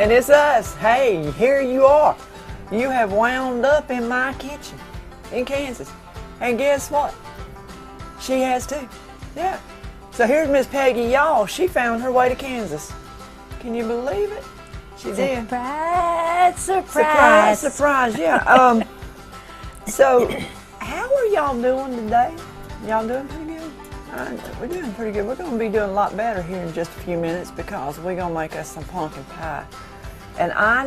And it's us. Hey, here you are. You have wound up in my kitchen in Kansas. And guess what? She has too. Yeah. So here's Miss Peggy, y'all. She found her way to Kansas. Can you believe it? She did. Surprise, Surprise, surprise. surprise, yeah. So, how are y'all doing today? Y'all doing pretty good? We're doing pretty good. We're going to be doing a lot better here in just a few minutes because we're going to make us some pumpkin pie. And I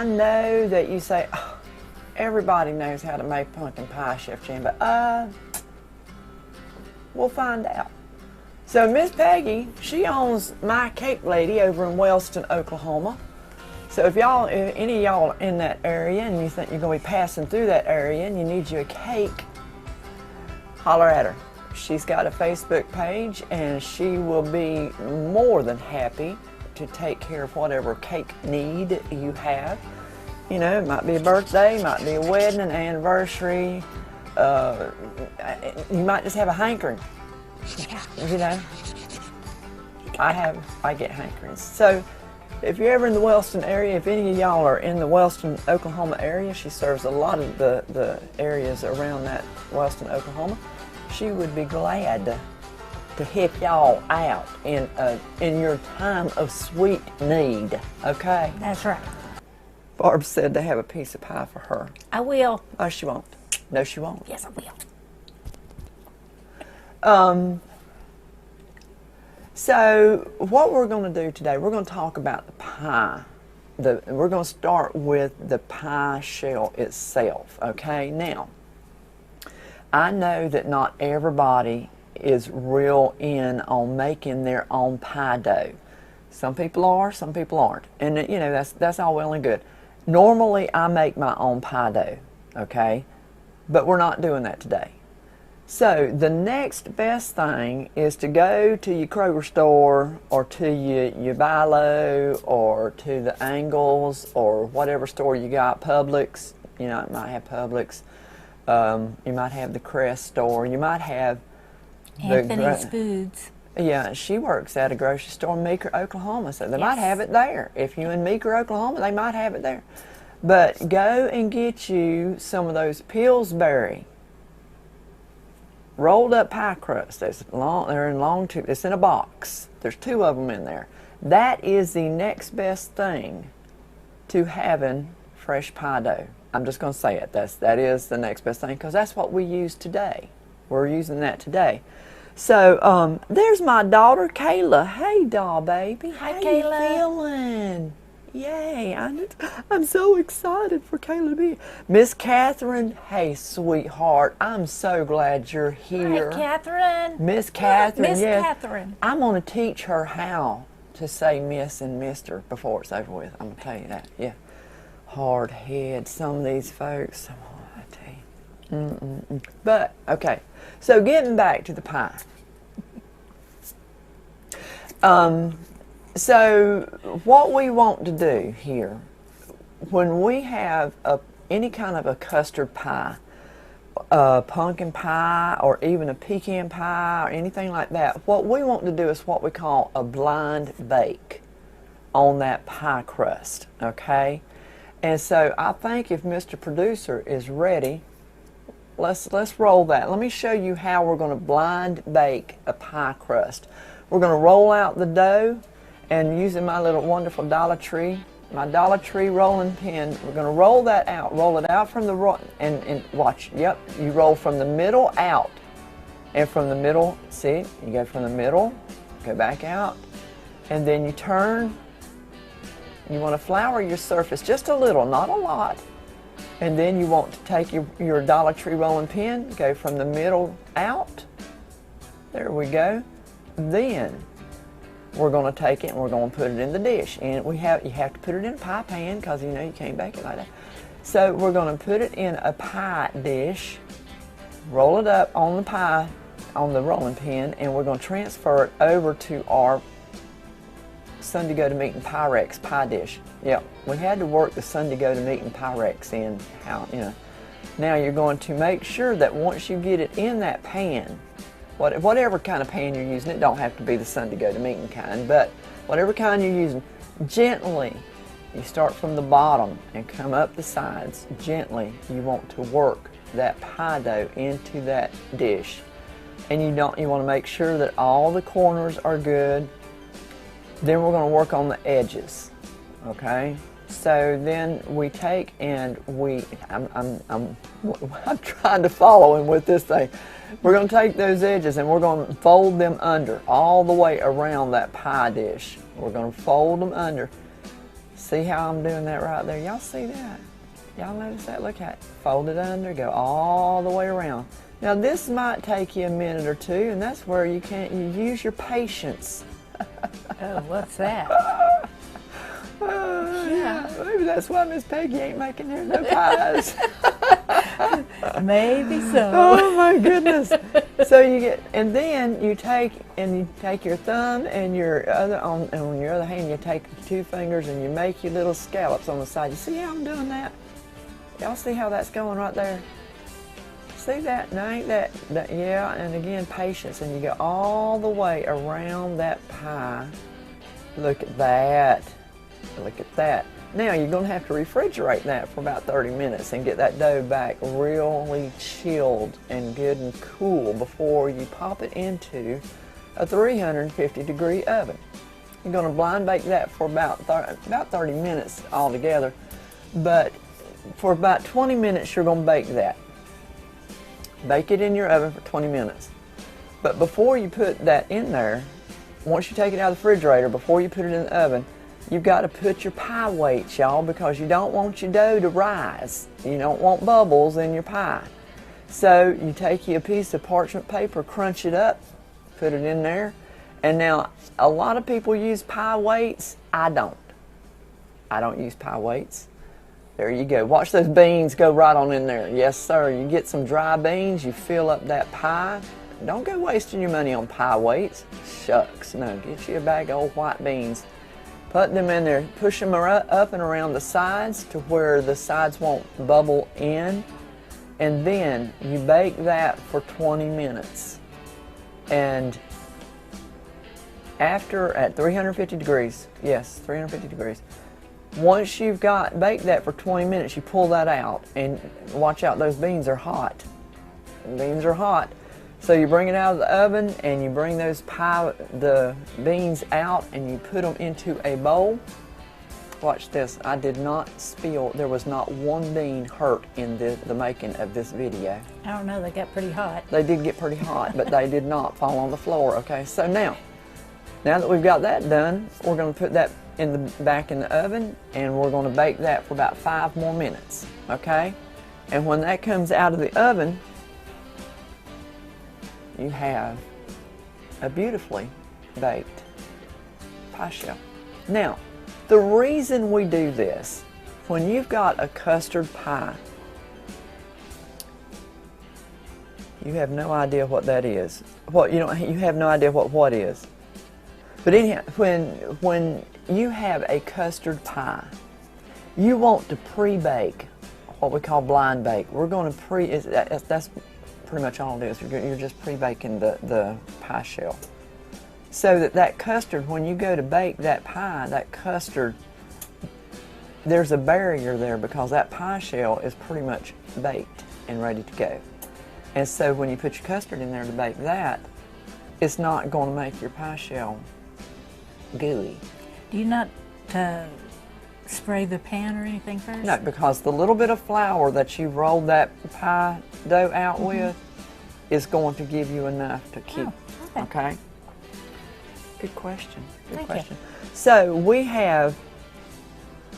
know that you say, oh, everybody knows how to make pumpkin pie, Chef Jen, but we'll find out. So Miss Peggy, she owns My Cake Lady over in Wellston, Oklahoma. So if any of y'all are in that area and you think you're going to be passing through that area and you need you a cake, holler at her. She's got a Facebook page and she will be more than happy to take care of whatever cake need you have. You know, it might be a birthday, it might be a wedding, an anniversary. You might just have a hankering. You know, I get hankerings. So if you're ever in the Wellston area, if any of y'all are in the Wellston, Oklahoma area, she serves a lot of the areas around that Wellston, Oklahoma. She would be glad to help y'all out in your time of sweet need. Okay? That's right. Barb said to have a piece of pie for her. I will. Oh, she won't. No, she won't. Yes, I will. So what we're going to do today, we're going to talk about the pie. We're going to start with the pie shell itself, okay? Now, I know that not everybody is real in on making their own pie dough. Some people are, some people aren't. And you know, that's all well and good. Normally, I make my own pie dough, okay? But we're not doing that today. So the next best thing is to go to your Kroger store or to your Bilo or to the Angles or whatever store you got, Publix. You know, it might have Publix. You might have the Crest store. You might have Anthony's Foods. Yeah, she works at a grocery store in Meeker, Oklahoma, so they might have it there. If you're in Meeker, Oklahoma, they might have it there. But go and get you some of those Pillsbury rolled up pie crust. They're in long tube. It's in a box. There's 2 of them in there. That is the next best thing to having fresh pie dough. I'm just going to say it. That is the next best thing because that's what we use today. We're using that today. So there's my daughter Kayla. Hey, doll baby. Hi, How Kayla. you feeling? Yay! I'm so excited for Kayla to be here. Miss Catherine. Hey, sweetheart. I'm so glad you're here. Hi, Catherine. Miss Catherine. Miss Yes. Catherine. I'm going to teach her how to say Miss and Mister before it's over with. I'm going to tell you that. Yeah. Hard head. Some of these folks. I tell you. But okay. So getting back to the pie. So what we want to do here, when we have any kind of a custard pie, pumpkin pie, or even a pecan pie, or anything like that, what we want to do is what we call a blind bake on that pie crust, okay? And so I think if Mr. Producer is ready, let's roll that. Let me show you how we're going to blind bake a pie crust. We're going to roll out the dough, and using my little wonderful Dollar Tree rolling pin, we're going to roll that out. Roll it out from the and watch. Yep, you roll from the middle out, and from the middle. See, you go from the middle, go back out, and then you turn. You want to flour your surface just a little, not a lot. And then you want to take your Dollar Tree rolling pin, go from the middle out. There we go. Then we're going to take it and we're going to put it in the dish. And you have to put it in a pie pan because you know you can't bake it like that. So we're going to put it in a pie dish, roll it up on the rolling pin, and we're going to transfer it over to our Sunday Go to Meeting Pyrex pie dish. Yep, we had to work the Sunday Go to Meeting Pyrex in. Now you're going to make sure that once you get it in that pan, whatever kind of pan you're using, it don't have to be the Sunday Go to Meeting kind, but whatever kind you're using, Gently. You start from the bottom and come up the sides. Gently, you want to work that pie dough into that dish. And you want to make sure that all the corners are good. Then we're going to work on the edges. Okay? So then we take and I'm trying to follow him with this thing. We're going to take those edges and we're going to fold them under all the way around that pie dish. We're going to fold them under. See how I'm doing that right there? Y'all see that? Y'all notice that? Look at it. Fold it under, go all the way around. Now this might take you a minute or two, and that's where you use your patience. Oh, what's that? Yeah, maybe that's why Miss Peggy ain't making her no pies. Maybe so. Oh my goodness! So you get, and then you take your thumb and your other on your other hand you take your 2 fingers and you make your little scallops on the side. You see how I'm doing that? Y'all see how that's going right there? See that? Now ain't that yeah? And again, patience, and you go all the way around that pie. Look at that. Look at that. Now you're going to have to refrigerate that for about 30 minutes and get that dough back really chilled and good and cool before you pop it into a 350-degree oven. You're going to blind bake that for about 30 minutes altogether, but for about 20 minutes you're going to bake that. Bake it in your oven for 20 minutes. But before you put that in there, once you take it out of the refrigerator, before you put it in the oven, you've got to put your pie weights, y'all, because you don't want your dough to rise. You don't want bubbles in your pie. So you take you a piece of parchment paper, crunch it up, put it in there. And now, a lot of people use pie weights. I don't. I don't use pie weights. There you go. Watch those beans go right on in there. Yes, sir. You get some dry beans, you fill up that pie. Don't go wasting your money on pie weights. Shucks. No, get you a bag of old white beans. Put them in there. Push them up and around the sides to where the sides won't bubble in. And then you bake that for 20 minutes. And after, at 350 degrees, yes, 350 degrees, once you've baked that for 20 minutes, you pull that out, and watch out, those beans are hot. Beans are hot. So you bring it out of the oven, and you bring the beans out, and you put them into a bowl. Watch this. I did not spill. There was not one bean hurt in the making of this video. I don't know, they got pretty hot. They did get pretty hot, but they did not fall on the floor, okay? So now that we've got that done, we're going to put that back in the oven, and we're going to bake that for about 5 more minutes, okay? And when that comes out of the oven, you have a beautifully baked pie shell. Now, the reason we do this, when you've got a custard pie, you have no idea what that is. You have no idea what is. But anyhow, when you have a custard pie, you want to pre-bake what we call blind bake. We're going to that's pretty much all it is. You're just pre-baking the pie shell. So that custard, when you go to bake that pie, that custard, there's a barrier there because that pie shell is pretty much baked and ready to go. And so when you put your custard in there to bake that, it's not going to make your pie shell gooey. Do you not spray the pan or anything first? No, because the little bit of flour that you rolled that pie dough out with is going to give you enough to keep. Oh, okay. Good question. Good Thank question. So we have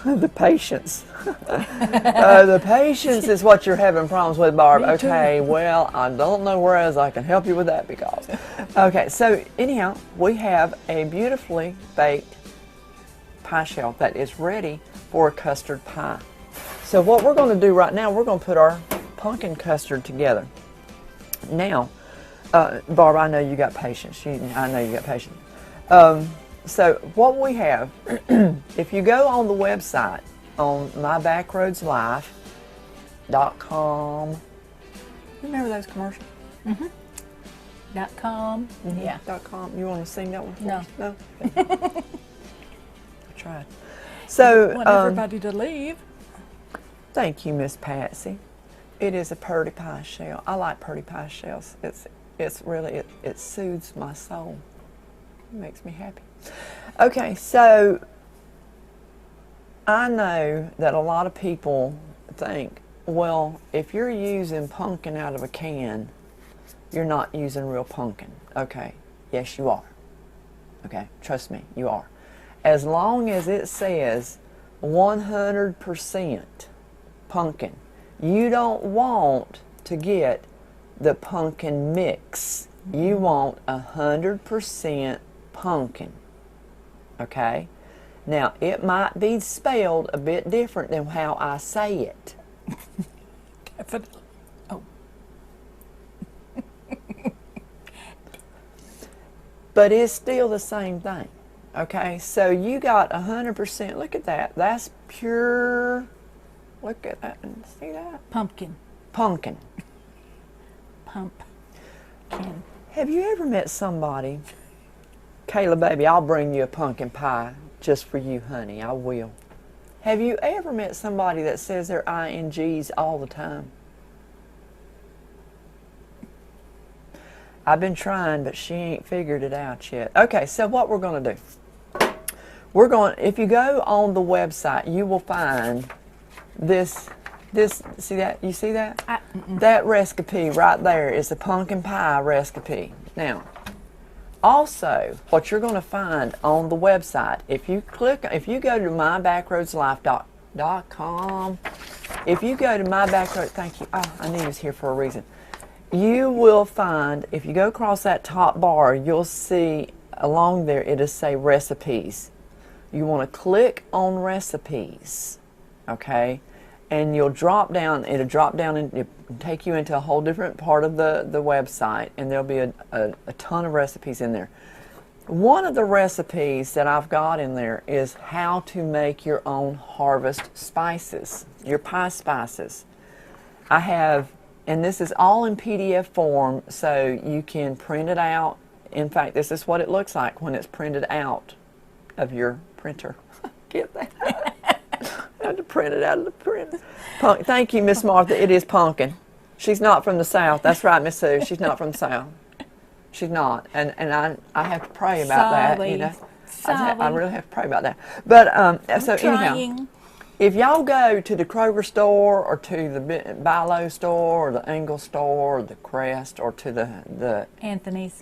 the patience. The patience is what you're having problems with, Barb. Okay, well, I don't know where else I can help you with that because. Okay, so anyhow, we have a beautifully baked pie shell that is ready for a custard pie. So what we're going to do right now, we're going to put our pumpkin custard together. Now, Barb, I know you got patience. I know you got patience. So what we have, if you go on the website, on mybackroadslife.com, remember those commercials? Mm-hmm. .com. Mm-hmm. Yeah. .com. You want to sing that one for us? No. No? tried. So, Want everybody to leave. thank you, Miss Patsy. It is a purdy pie shell. I like purdy pie shells. It's really, it soothes my soul. It makes me happy. Okay, so I know that a lot of people think, well, if you're using pumpkin out of a can, you're not using real pumpkin. Okay, yes you are. Okay, trust me, you are. As long as it says 100% pumpkin, you don't want to get the pumpkin mix. You want 100% pumpkin. Okay? Now, it might be spelled a bit different than how I say it. Oh. But it's still the same thing. Okay? So you got 100%. Look at that. That's pure. Look at that. See that? Pumpkin. Pumpkin. Pumpkin. Have you ever met somebody, Kayla, baby, I'll bring you a pumpkin pie just for you, honey. I will. Have you ever met somebody that says their INGs all the time? I've been trying, but she ain't figured it out yet. Okay, so what we're going to do, if you go on the website, you will find this, see that? You see that? That recipe right there is a pumpkin pie recipe. Now, also, what you're going to find on the website, if you go to mybackroadslife.com, if you go to mybackroads, thank you, oh, I knew he was here for a reason. You will find, if you go across that top bar, you'll see along there it'll say recipes. You want to click on recipes, okay? And you'll drop down, it'll drop down and it'll take you into a whole different part of the website, and there'll be a ton of recipes in there. One of the recipes that I've got in there is how to make your own harvest spices, your pie spices. I have, and this is all in PDF form, so you can print it out. In fact, this is what it looks like when it's printed out of your printer. Get that? I had to print it out of the printer. Thank you, Miss Martha. It is pumpkin. She's not from the South. That's right, Miss Sue. She's not from the South. She's not. And I have to pray about that, you know. I really have to pray about that. But so anyhow, if y'all go to the Kroger store or to the Bi-Lo store or the Engel store or the Crest or to the Anthony's,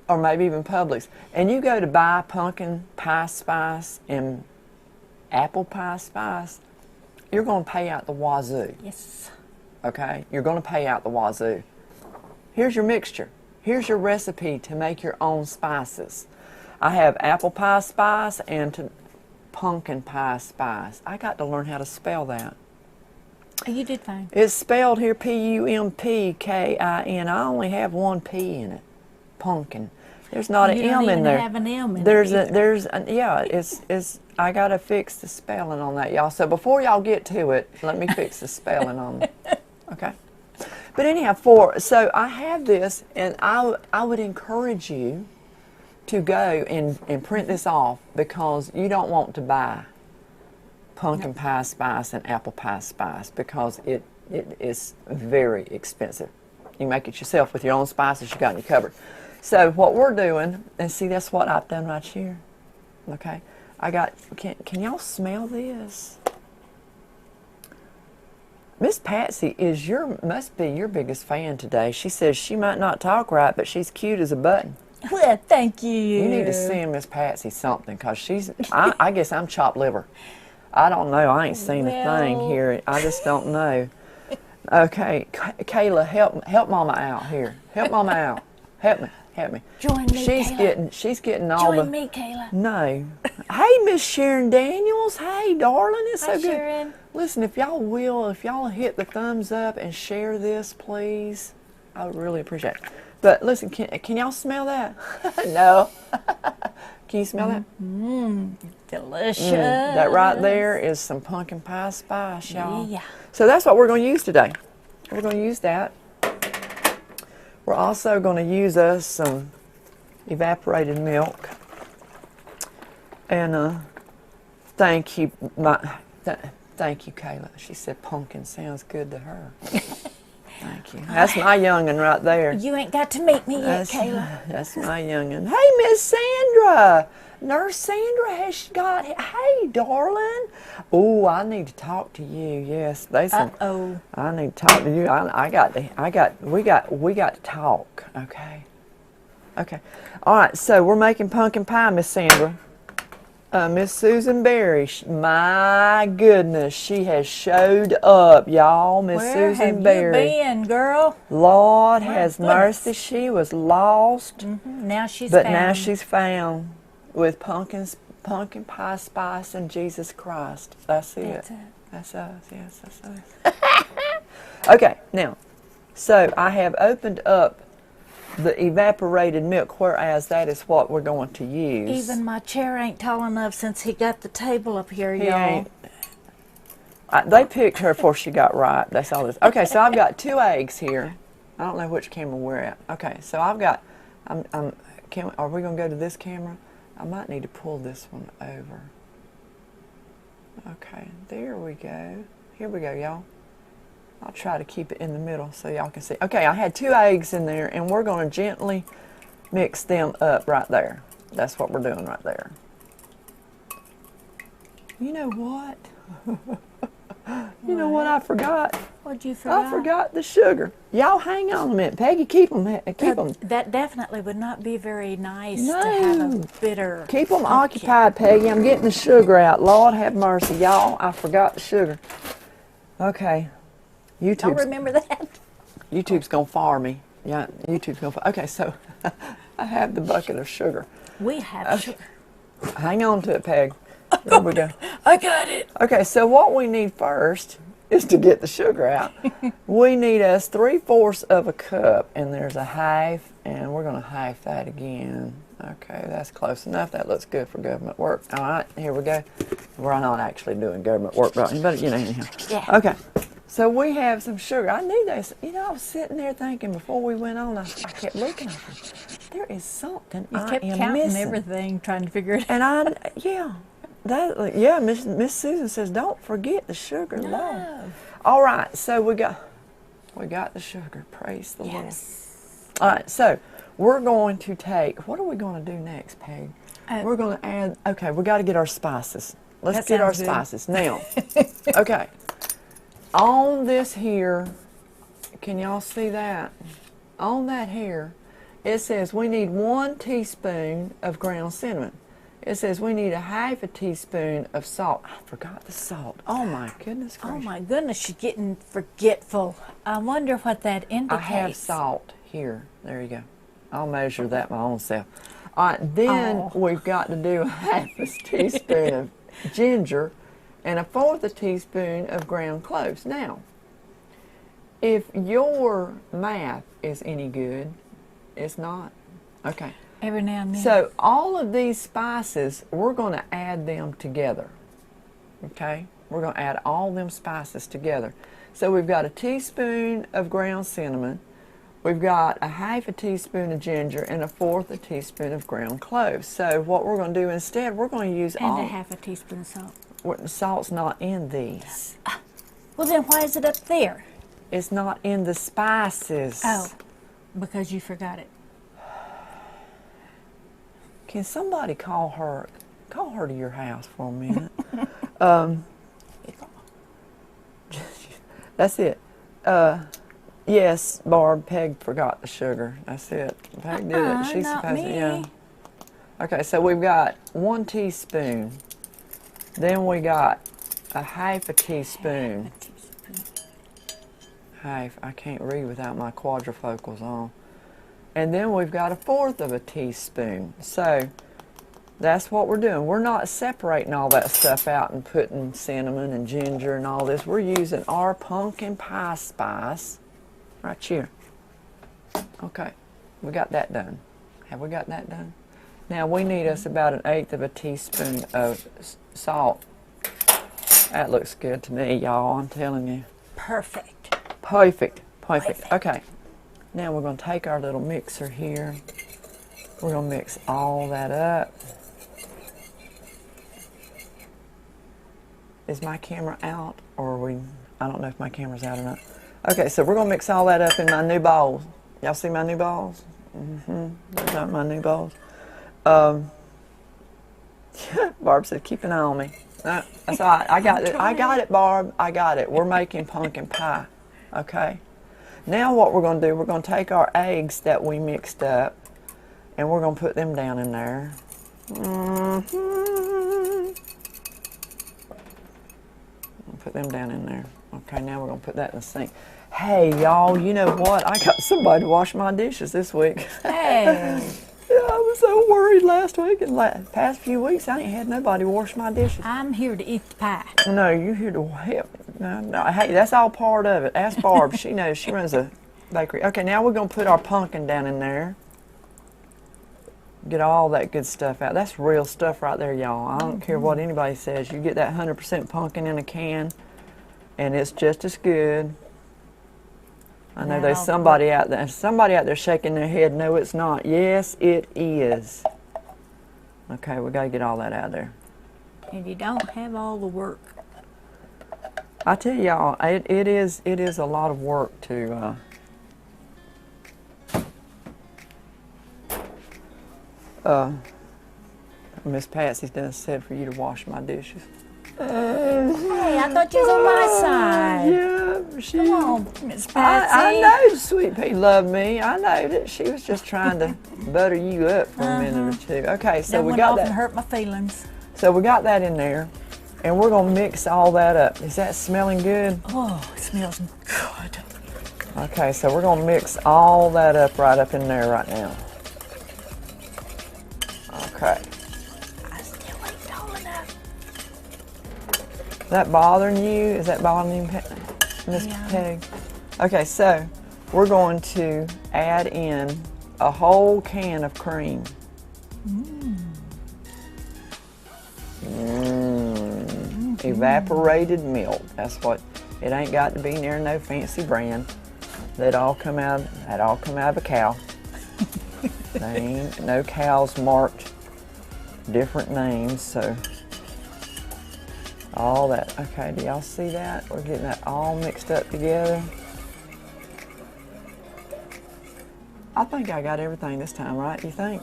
or maybe even Publix, and you go to buy pumpkin pie spice and apple pie spice, you're going to pay out the wazoo. Yes. Okay? You're going to pay out the wazoo. Here's your mixture. Here's your recipe to make your own spices. I have apple pie spice and pumpkin pie spice. I got to learn how to spell that. You did fine. It's spelled here Pumpkin. I only have one P in it. Pumpkin. There's not an M in there. You don't even have an M in it's I gotta fix the spelling on that, y'all. So before y'all get to it, let me fix the spelling on it. Okay. But anyhow, so I have this, and I would encourage you to go and print this off, because you don't want to buy pumpkin pie spice and apple pie spice, because it is very expensive. You make it yourself with your own spices you got in your cupboard. So what we're doing, and see, that's what I've done right here. Okay, can y'all smell this? Miss Patsy must be your biggest fan today. She says she might not talk right, but she's cute as a button. Well, thank you. You need to send Miss Patsy something, because I guess I'm chopped liver. I don't know. I ain't seen a thing here. I just don't know. Okay, Kayla, help Mama out here. Help Mama out. Help me. Join me, Kayla. She's getting all Join me, Kayla. No. Hey, Miss Sharon Daniels. Hey, darling. It's so good. Sharon. Listen, if y'all hit the thumbs up and share this, please, I would really appreciate it. But listen, can y'all smell that? No. Can you smell that? Delicious. That right there is some pumpkin pie spice, y'all. Yeah. So that's what we're going to use today. We're going to use that. We're also going to use some evaporated milk. And thank you, thank you, Kayla. She said pumpkin sounds good to her. Thank you. That's my youngin' right there. You ain't got to meet me yet, Kayla. That's my youngin'. Hey, Miss Sandra. Nurse Sandra has got. Hey, darling. Oh, I need to talk to you. Yes, they said. I need to talk to you. We got to talk. Okay. Okay. All right. So we're making pumpkin pie, Miss Sandra. Miss Susan Berry, my goodness, she has showed up, y'all. Miss Susan Berry. Where have you been, girl? Lord has mercy, she was lost. Now she's but found. now she's found with pumpkin pie spice and Jesus Christ. That's it. That's us. Yes, that's us. Okay, now, so I have opened up the evaporated milk, whereas that is what we're going to use. Even my chair ain't tall enough since he got the table up here, y'all. They picked her before she got ripe. That's all this. Okay, so I've got 2 eggs here. I don't know which camera we're at. Okay, so I've got. Are we gonna go to this camera? I might need to pull this one over. Okay, there we go. Here we go, y'all. I'll try to keep it in the middle so y'all can see. Okay, I had 2 eggs in there, and we're going to gently mix them up right there. That's what we're doing right there. You know what? You know what I forgot? What'd you forget? I forgot the sugar. Y'all hang on a minute. Peggy, keep them. That definitely would not be very nice to have a bitter. Keep them occupied, Peggy. I'm getting the sugar out. Lord have mercy, y'all. I forgot the sugar. Okay. Don't remember that. YouTube's gonna fire me. Yeah, YouTube's gonna fire. Okay, so I have the bucket of sugar. We have sugar. Hang on to it, Peg. There we go. I got it. Okay, so what we need first is to get the sugar out. We need us 3/4 of a cup, and there's a half, and we're gonna half that again. Okay, that's close enough. That looks good for government work. All right, here we go. We're not actually doing government work, but you know, anyhow. Yeah. Okay. So we have some sugar. I knew this. You know, I was sitting there thinking before we went on, I kept looking at it. There is something You I kept am counting missing. everything, trying to figure it out. And Miss Susan says, don't forget the sugar, Lord. All right, so we got the sugar. Praise the Lord. All right, so we're going to take, what are we going to do next, Peg? We're going to add, okay, we got to get our spices. Let's get our spices. Now, okay. On this here, can y'all see that? On that here, it says we need 1 teaspoon of ground cinnamon. It says we need a half a teaspoon of salt. I forgot the salt. Oh my goodness gracious. Oh my goodness, she's getting forgetful. I wonder what that indicates. I have salt here. There you go. I'll measure that my own self. All right, then we've got to do a half a teaspoon of ginger and a 1/4 teaspoon of ground cloves. Now, if your math is any good, it's not. Okay. Every now and then. So all of these spices, we're going to add them together. Okay? We're going to add all them spices together. So we've got a teaspoon of ground cinnamon. We've got a half a teaspoon of ginger and a 1/4 teaspoon of ground cloves. So what we're going to do instead, we're going to use a half a teaspoon of salt. The salt's not in these. Well, then why is it up there? It's not in the spices. Oh, because you forgot it. Can somebody call her to your house for a minute? That's it. Yes, Barb, Peg forgot the sugar. That's it. Peg did it. She's not supposed me. to, yeah. Okay, so we've got 1 teaspoon. Then we got a half a teaspoon. Half. I can't read without my quadrifocals on. And then we've got a 1/4 of a teaspoon. So that's what we're doing. We're not separating all that stuff out and putting cinnamon and ginger and all this. We're using our pumpkin pie spice right here. Okay, we got that done. Have we got that done? Now we need us about 1/8 of a teaspoon of salt. That looks good to me, y'all. I'm telling you. Perfect. Perfect. Okay. Now we're going to take our little mixer here. We're going to mix all that up. Is my camera out, or are we? I don't know if my camera's out or not. Okay, so we're gonna mix all that up in my new bowls. Y'all see my new bowls? Those aren't my new bowls. Barb said, "Keep an eye on me." No, that's all right. I got it. I got it, Barb. I got it. We're making pumpkin pie. Okay. Now what we're gonna do? We're gonna take our eggs that we mixed up, and we're gonna put them down in there. Put them down in there. Okay, now we're gonna put that in the sink. Hey, y'all, you know what? I got somebody to wash my dishes this week. Hey. Yeah, I was so worried last week and past few weeks. I ain't had nobody wash my dishes. I'm here to eat the pie. No, you're here to help. No. Hey, that's all part of it. Ask Barb. She knows. She runs a bakery. Okay, now we're gonna put our pumpkin down in there. Get all that good stuff out. That's real stuff right there, y'all. I don't care what anybody says. You get that 100% pumpkin in a can, and it's just as good. I know there's somebody out there shaking their head. No, it's not. Yes, it is. Okay, we gotta get all that out of there. And you don't have all the work. I tell y'all, it is a lot of work to. Miss Patsy's done said for you to wash my dishes. Hey, I thought you was on my side. Yeah, she. Come on, Miss Patsy. I know Sweet Pea loved me. I know that she was just trying to butter you up for a minute or two. Okay, so we got that. And hurt my feelings. So we got that in there, and we're gonna mix all that up. Is that smelling good? Oh, it smells good. Okay, so we're gonna mix all that up right up in there right now. Okay. I still ain't tall enough. Is that bothering you? Is that bothering you, Miss Peg? Okay, so we're going to add in a whole can of cream. Evaporated milk. That's what. It ain't got to be near no fancy brand. That all come out of a cow. There ain't no cows marked different names, so all that. Okay, do y'all see that? We're getting that all mixed up together. I think I got everything this time, right? You think?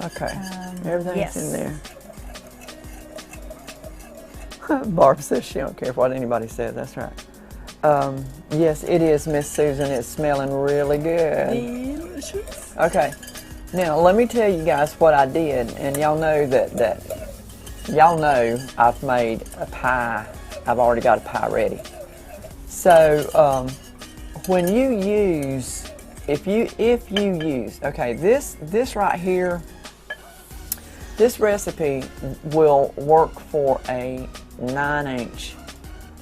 Okay, everything's in there. Barb says she don't care what anybody says. That's right. Yes, it is, Miss Susan. It's smelling really good. Delicious. Okay. Now, let me tell you guys what I did, and y'all know that y'all know I've made a pie. I've already got a pie ready. So, when you use, if you use, okay, this right here, this recipe will work for a 9-inch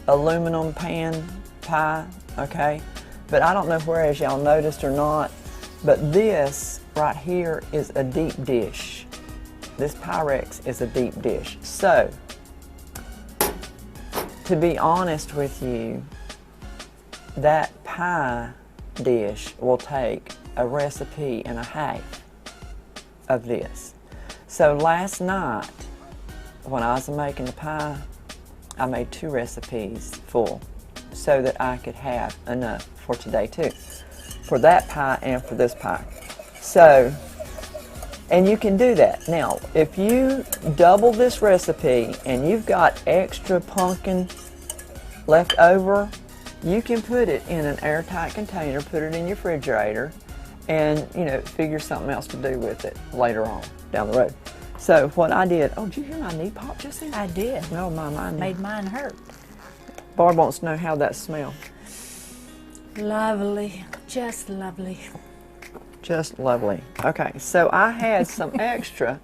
aluminum pan pie, okay? But I don't know whereas y'all noticed or not, but this right here is a deep dish. This Pyrex is a deep dish. So, to be honest with you, that pie dish will take a recipe and a half of this. So last night, when I was making the pie, I made 2 recipes full so that I could have enough for today too. For that pie and for this pie. So, and you can do that. Now, if you double this recipe and you've got extra pumpkin left over, you can put it in an airtight container, put it in your refrigerator, and, you know, figure something else to do with it later on down the road. So what I did, oh, did you hear my knee pop just then? I did. No, mine made mine hurt. Barb wants to know how that smelled. Lovely, just lovely. Just lovely. Okay, so I had some extra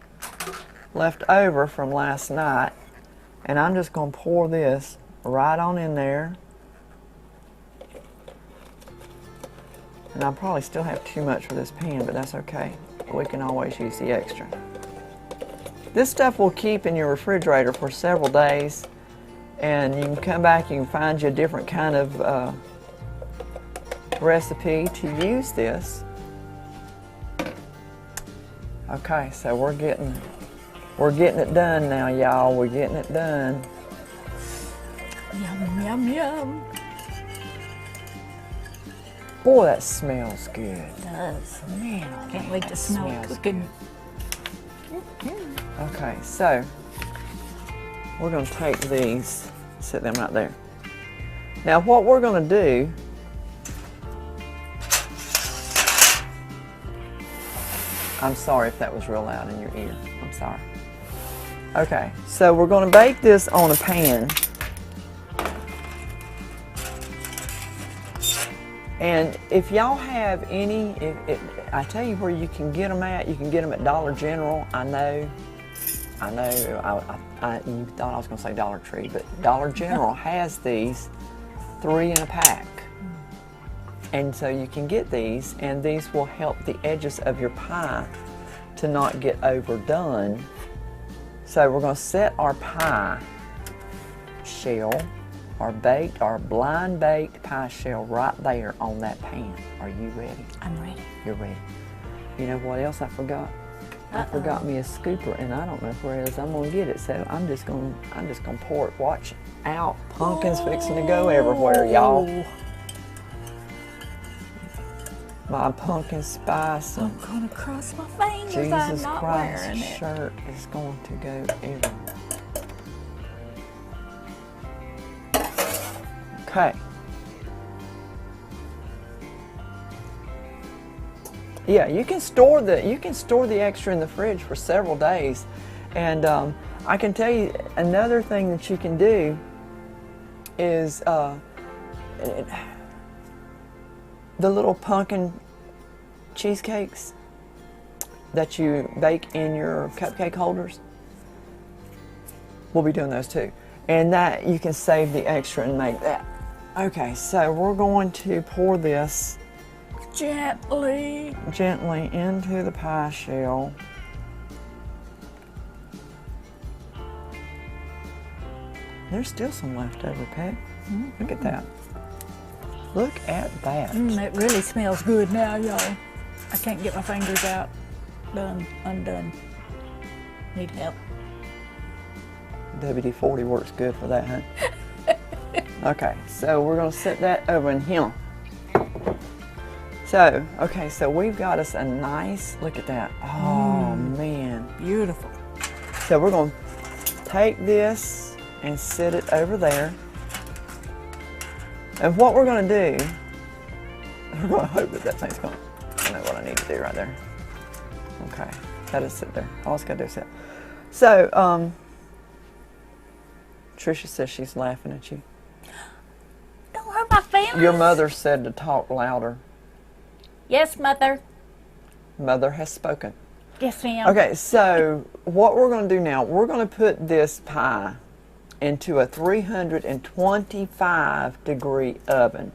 left over from last night, and I'm just going to pour this right on in there. And I'll probably still have too much for this pan, but that's okay. We can always use the extra. This stuff will keep in your refrigerator for several days, and you can come back, you can find you a different kind of recipe to use this. Okay, so we're getting it done now, y'all. We're getting it done. Yum, yum, yum. Boy, that smells good. It does. Man, Can't wait to smell it smells cooking. Okay, so we're going to take these, set them right there. Now what we're going to do, I'm sorry if that was real loud in your ear. I'm sorry. Okay, so we're going to bake this on a pan. And if y'all have any, I tell you where you can get them at. You can get them at Dollar General. I know. You thought I was going to say Dollar Tree, but Dollar General has these 3 in a pack. And so you can get these, and these will help the edges of your pie to not get overdone. So we're going to set our pie shell, our blind baked pie shell right there on that pan. Are you ready? I'm ready. You're ready. You know what else I forgot? I forgot me a scooper, and I don't know where it is. I'm gonna get it, so I'm just gonna pour it. Watch out, pumpkin's fixing to go everywhere, y'all. My pumpkin spice. I'm gonna cross my fingers. I'm Jesus not Christ wearing it. shirt is going to go everywhere. Okay. Yeah, you can store the extra in the fridge for several days, and I can tell you another thing that you can do is the little pumpkin cheesecakes that you bake in your cupcake holders. We'll be doing those too, and that you can save the extra and make that. Okay, so we're going to pour this gently into the pie shell. There's still some left over, Peg. Look at that. Look at that. It really smells good now, y'all. I can't get my fingers out. Undone. Need help. WD-40 works good for that, huh? Okay, so we're going to set that over in here. So, okay, so we've got us a nice, look at that. Oh, man. Beautiful. So we're going to take this and set it over there. And what we're going to do, we're going to hope that that thing's going to, I know what I need to do right there. Okay, let it sit there. All it's got to do is sit. So, Tricia says she's laughing at you. Don't hurt my feelings. Your mother said to talk louder. Yes, Mother. Mother has spoken. Yes, ma'am. Okay, so what we're going to do now, we're going to put this pie into a 325 degree oven.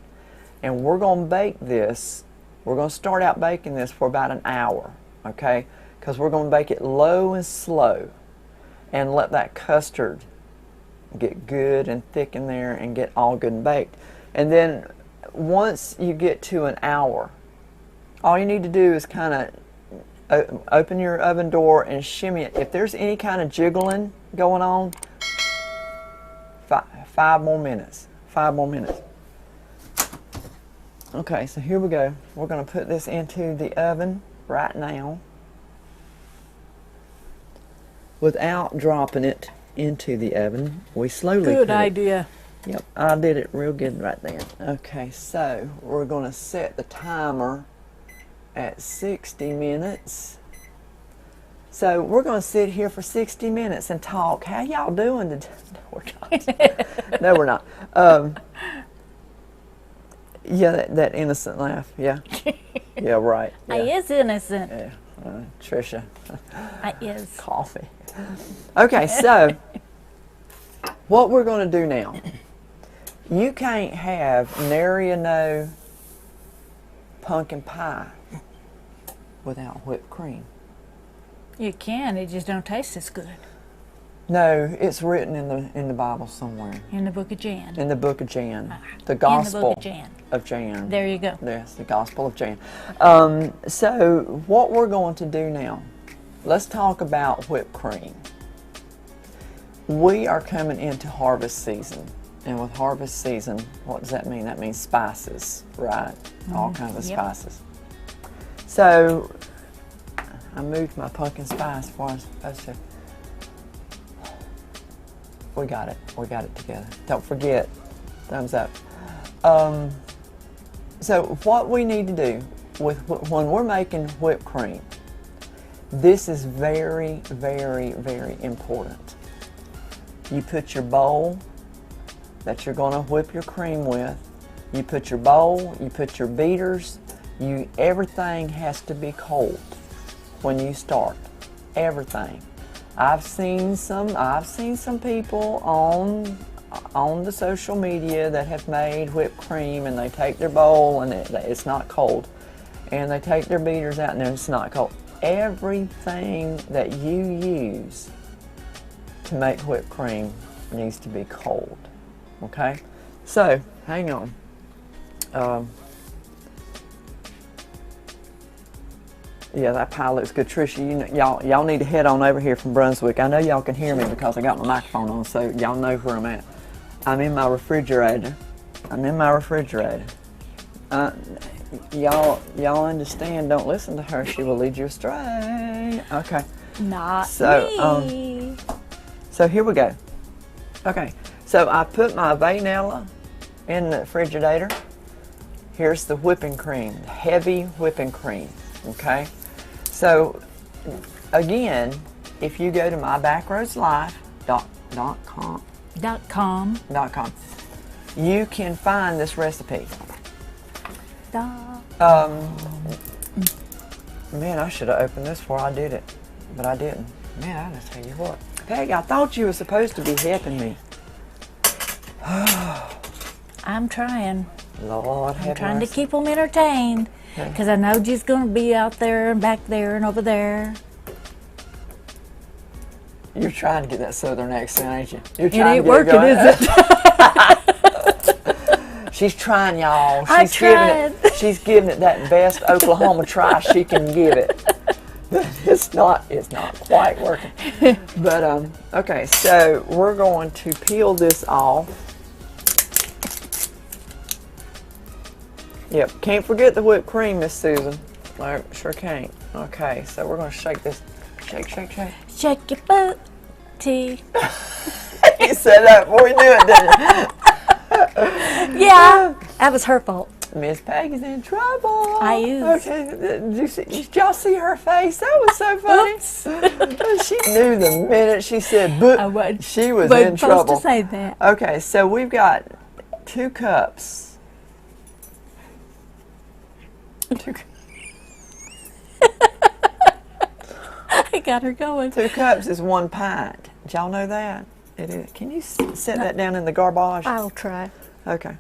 And we're going to bake this, we're going to start out baking this for about an hour, okay? Because we're going to bake it low and slow and let that custard get good and thick in there and get all good and baked. And then once you get to an hour, all you need to do is kind of open your oven door and shimmy it. If there's any kind of jiggling going on, 5 more minutes. 5 more minutes. Okay, so here we go. We're going to put this into the oven right now without dropping it into the oven. We slowly Good idea. Yep, I did it real good right there. Okay, so we're going to set the timer at 60 minutes. So we're going to sit here for 60 minutes and talk. How y'all doing today? No, we're not. No, we're not. Yeah, that innocent laugh. Yeah. Yeah, right. Yeah. I is innocent. Yeah, Tricia. I is. Coffee. Okay, so what we're going to do now, you can't have nary no pumpkin pie without whipped cream. You can, it just don't taste as good. No, it's written in the Bible somewhere. In the book of Jan. In the book of Jan. The Gospel in the book of Jan. of Jan. There you go. Yes, the Gospel of Jan. So what we're going to do now, let's talk about whipped cream. We are coming into harvest season. And with harvest season, what does that mean? That means spices, right? All kinds of spices. So I moved my pumpkin spice before I was supposed to. We got it. We got it together. Don't forget, thumbs up. So what we need to do when we're making whipped cream, this is very, very, very important. You put your bowl that you're going to whip your cream with. You put your bowl, you put your beaters, everything has to be cold when you start. Everything. I've seen some people on the social media that have made whipped cream, and they take their bowl and it's not cold, and they take their beaters out and it's not cold. Everything that you use to make whipped cream needs to be cold. Okay, so hang on. Yeah, that pie looks good. Trisha, y'all need to head on over here from Brunswick. I know y'all can hear me because I got my microphone on, so y'all know where I'm at. I'm in my refrigerator. Y'all understand, don't listen to her. She will lead you astray. Okay. Not me. So here we go. Okay, so I put my vanilla in the refrigerator. Here's the whipping cream, heavy whipping cream, okay? So, again, if you go to my BackRoadsLife.com, you can find this recipe. Man, I should have opened this before I did it, but I didn't. Man, I just tell you what. Peggy, I thought you were supposed to be helping me. I'm trying. Lord, I'm trying to keep them entertained, because I know she's going to be out there and back there and over there. You're trying to get that southern accent, ain't you? You're It ain't working, is it? She's trying, y'all. She's giving it that best Oklahoma try she can give it. It's not quite working. But okay, so we're going to peel this off. Yep, can't forget the whipped cream, Miss Susan. No, sure can't. Okay, so we're going to shake this. Shake. Shake your booty. You said that before you knew it, didn't you? Yeah, that was her fault. Miss Peggy's in trouble. I is. Okay, did y'all see her face? That was so funny. She knew the minute she said boop, she was in trouble. Supposed to say that. Okay, so we've got 2 cups. I got her going. 2 cups is 1 pint. Did y'all know that? It is. Can you set that down in the garbage? I'll try. Okay.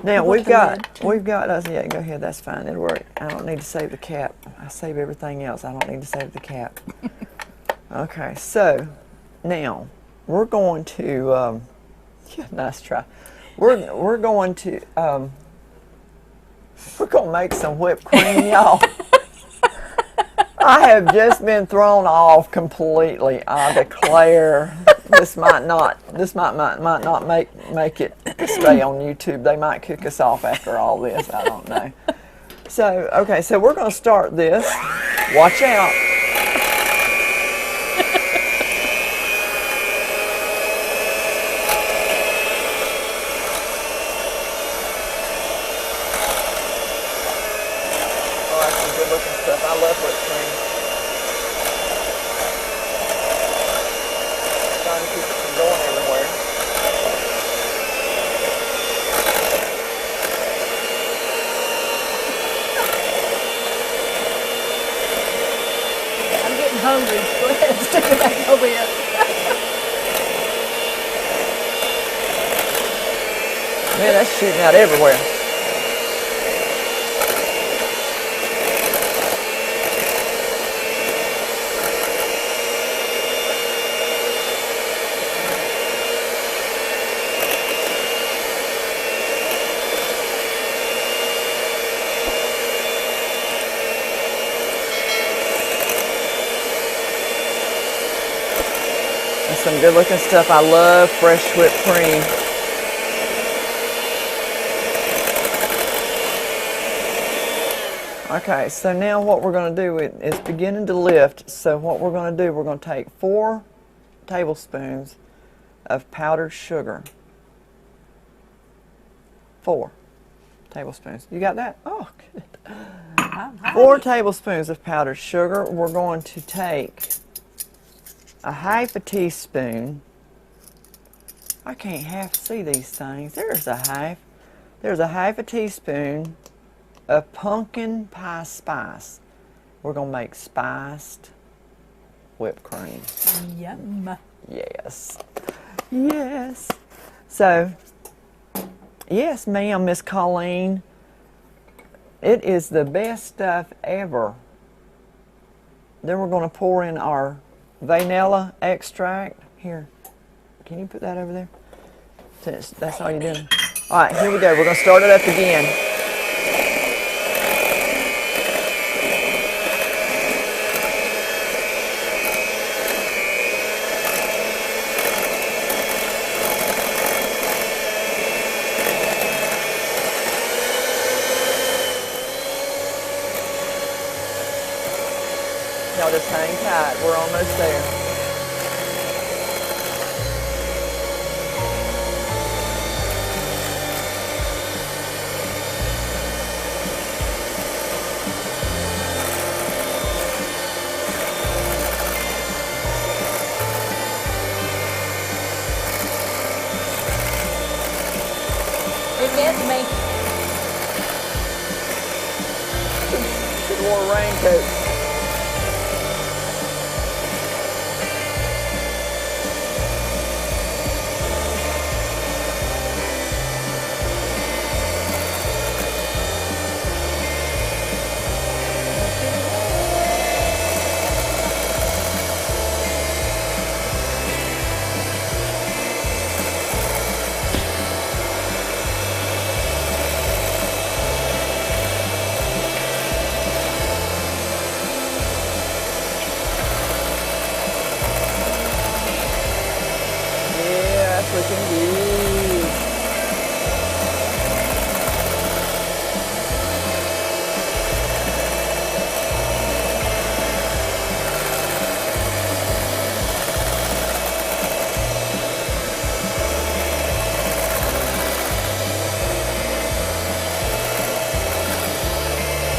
Now we've got yeah, go ahead, that's fine, it'll work. I don't need to save the cap. I save everything else. I don't need to save the cap. Okay, so now we're going to yeah, nice try. We're going to make some whipped cream, y'all. I have just been thrown off completely. I declare this might not make it stay on YouTube. They might kick us off after all this. I don't know. So okay, so we're going to start this. Watch out. Oh, that's some good looking stuff. I love whipped cream. Trying to keep it from going everywhere. I'm getting hungry. Go ahead and stick it back over here. Man, that's shooting out everywhere. That's some good looking stuff. I love fresh whipped cream. Okay, so now what we're going to do is beginning to lift. So what we're going to do, we're going to take 4 tablespoons of powdered sugar. 4 tablespoons. You got that? Oh, good. 4 tablespoons of powdered sugar. We're going to take a half a teaspoon. I can't half see these things. There's a half. There's a half a teaspoon of pumpkin pie spice. We're going to make spiced whipped cream. Yum. Yes. Yes. So, yes, ma'am, Miss Colleen. It is the best stuff ever. Then we're going to pour in our vanilla extract. Here, can you put that over there? Since that's all you're doing. All right, here we go. We're going to start it up again. Y'all just hang tight. We're almost there. It gets me. Should have wore a raincoat. Looking good.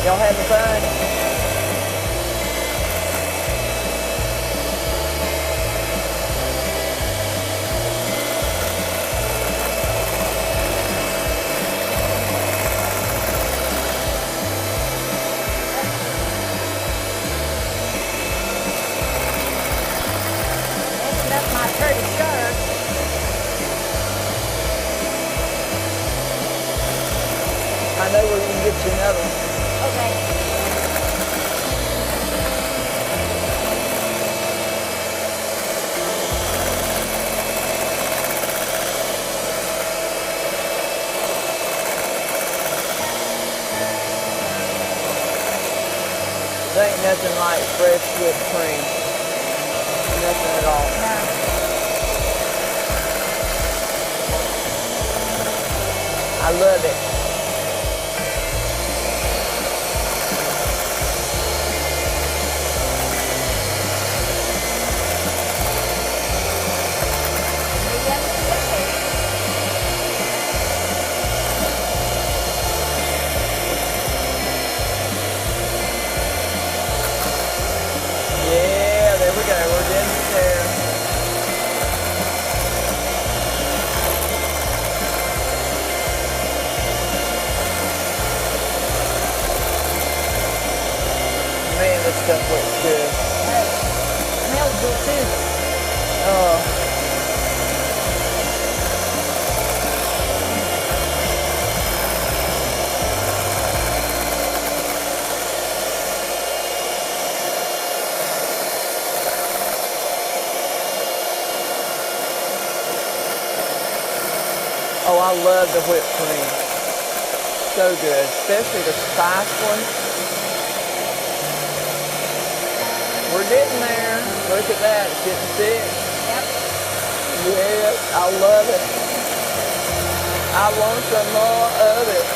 Y'all having fun? That's my pretty shirt. I know where we can get you another one. Okay. There ain't nothing like fresh whipped cream. Nothing at all. I love it. Yeah, there we go. We're getting there. Man, this stuff looks good. Smells good too. Oh. Oh, I love the whipped cream. So good, especially the spiced one. We're getting there. Look at that, it's getting thick. Yep. Yes, I love it. I want some more of it.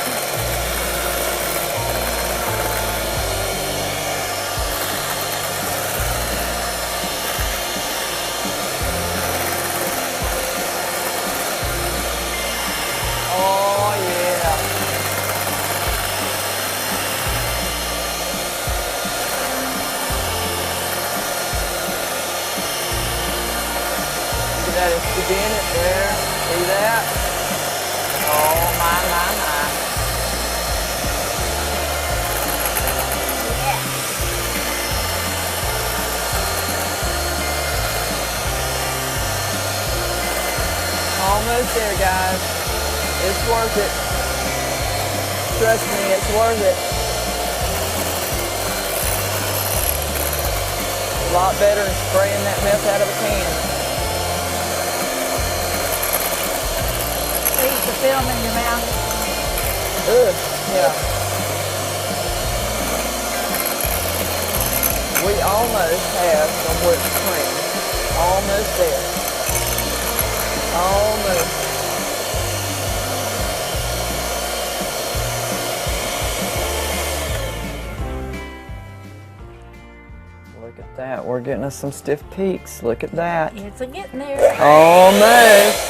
sausage in it there. See that? Oh my. Almost there, guys. It's worth it. Trust me, it's worth it. A lot better than spraying that mess out of a can. Leave the film in your mouth. Ugh, yeah. We almost have some whipped cream. Almost there. Almost. Look at that. We're getting us some stiff peaks. Look at that. It's a getting there. Almost.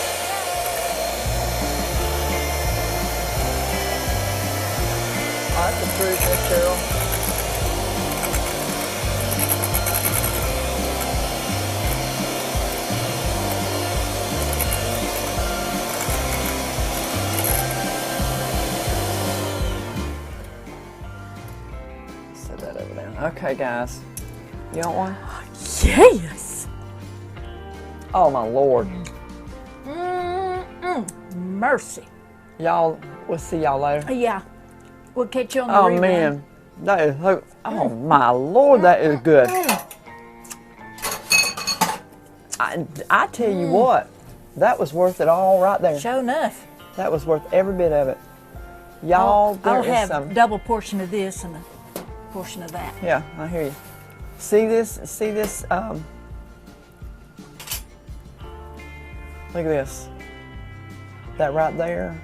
That's improvement, Cheryl. Set that over there. Okay, guys. You want one? Yes. Oh, my Lord. Mercy. Y'all, we'll see y'all later. Yeah. We'll catch you on the Oh, rerun. man. That is, oh, my Lord, that is good. I tell you what, that was worth it all right there. Sure enough. That was worth every bit of it. Y'all, I'll there is have some. double portion of this and a portion of that. Yeah, I hear you. See this, look at this. That right there.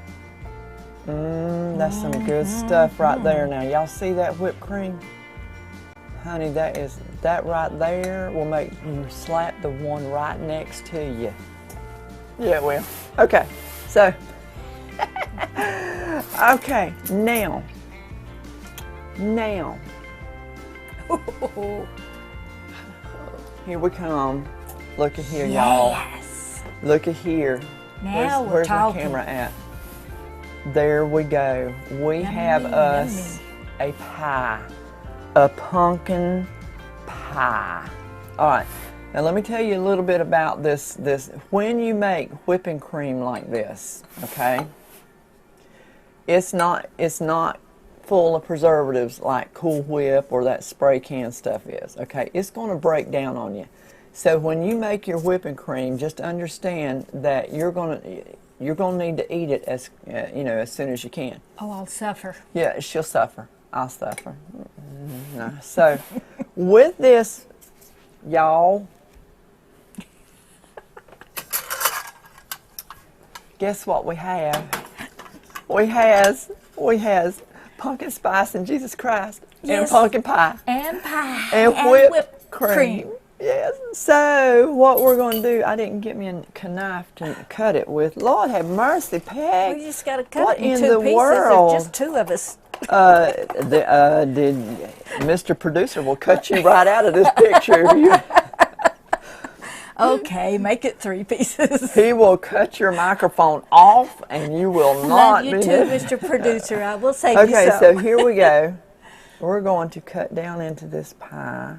That's some good stuff right there. Now, y'all see that whipped cream? Honey, that right there will make you slap the one right next to you. Yeah, it will. Okay, so, okay, now, here we come. Look at here, y'all. Yes. Look at here. Now we're where's talking. my camera at? There we go. We have us a pie, a pumpkin pie. All right. Now let me tell you a little bit about this. When you make whipping cream like this, okay? It's not full of preservatives like Cool Whip or that spray can stuff is. Okay, it's going to break down on you. So when you make your whipping cream, just understand that you're going to need to eat it as as soon as you can. Oh, I'll suffer. Yeah, she'll suffer. I'll suffer. No. So with this, y'all, guess what we have? We has pumpkin spice and Jesus Christ, Yes. and pumpkin pie And pie. and whipped cream. Yes. So what we're going to do? I didn't get me a knife to cut it with. Lord have mercy, Peg. We just got to cut What it in in two the pieces. world? There's just two of us. Did Mr. Producer will cut you right out of this picture. Okay, make it 3 pieces. He will cut your microphone off, and you will not Love you be too, Mr. Producer. I will save you Okay, some. so here we go. We're going to cut down into this pie.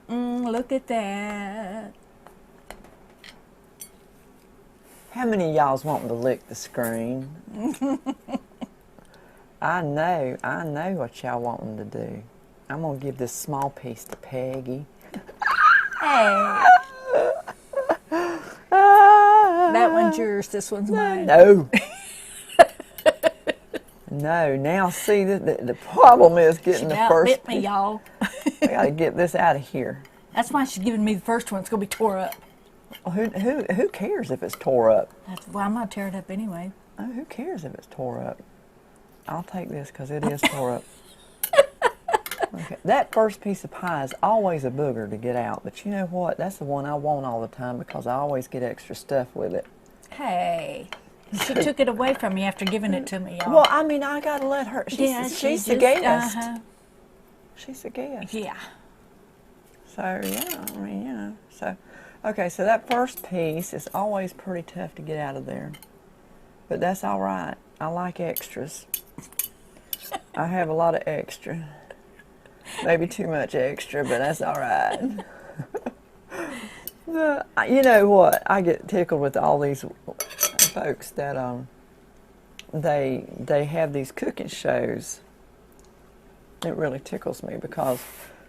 Look at that. How many of y'all's wanting to lick the screen? I know what y'all wanting to do. I'm going to give this small piece to Peggy. Hey. That one's yours. This one's mine. No. No, now see, the problem is getting the first Bit me, y'all. I got to get this out of here. That's why she's giving me the first one. It's going to be tore up. Well, who cares if it's tore up? That's why I'm going to tear it up anyway. Oh, who cares if it's tore up? I'll take this because it is tore up. Okay. That first piece of pie is always a booger to get out, but you know what? That's the one I want all the time because I always get extra stuff with it. Hey. She took it away from me after giving it to me, y'all. Well, I mean, I got to let her. She's the guest. She's the guest. Yeah. So, yeah, I mean, so. Okay, so that first piece is always pretty tough to get out of there. But that's all right. I like extras. I have a lot of extra. Maybe too much extra, but that's all right. You know what? I get tickled with all these folks that they have these cooking shows. It really tickles me because